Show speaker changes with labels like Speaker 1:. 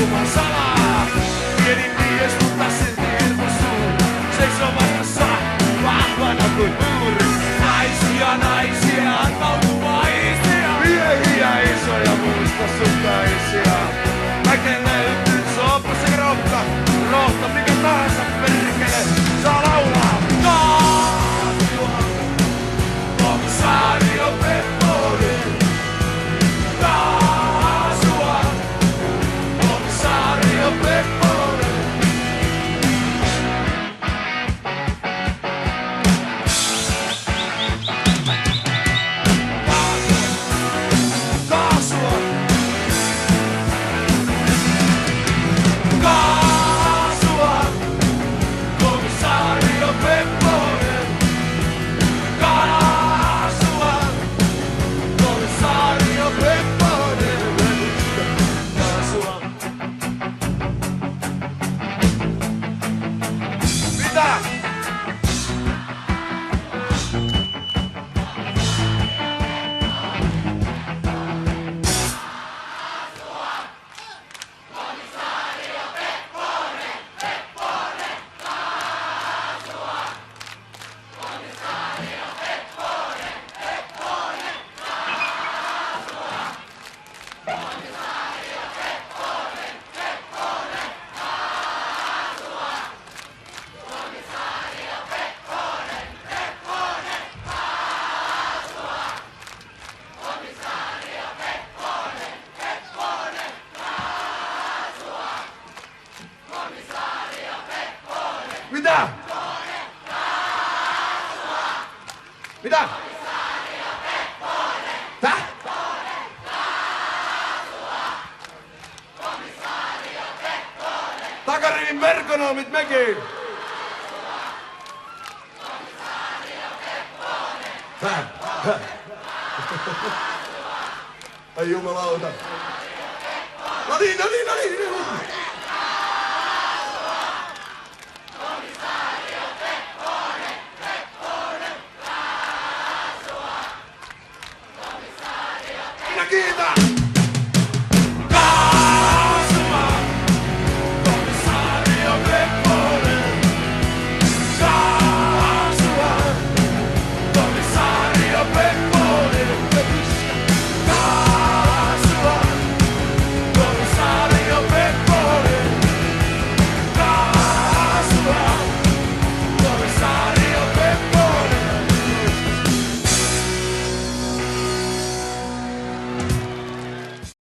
Speaker 1: Juman salaa. Pieni mies, mutta silti ilman suuri. Seisoo vastassa vahvana kuin muuri. Naisia, antautuvaisia. Miehiä isoja, muista suntaisia. Kaiken löytyy sopassa kroppa. Rohta mikä tahansa perkele saa laulaa. Kaasua, komisario Pepponen. Kaasua, komisario Pepponen. Kaasua, kaasua, komisario Pepponen. Kaasua, komisario Pepponen. Kaasua. Mitä? Mitä? Mitä? Täh? Takarivin merkonomit mekin! Täh? Ai jumalauta! No niin!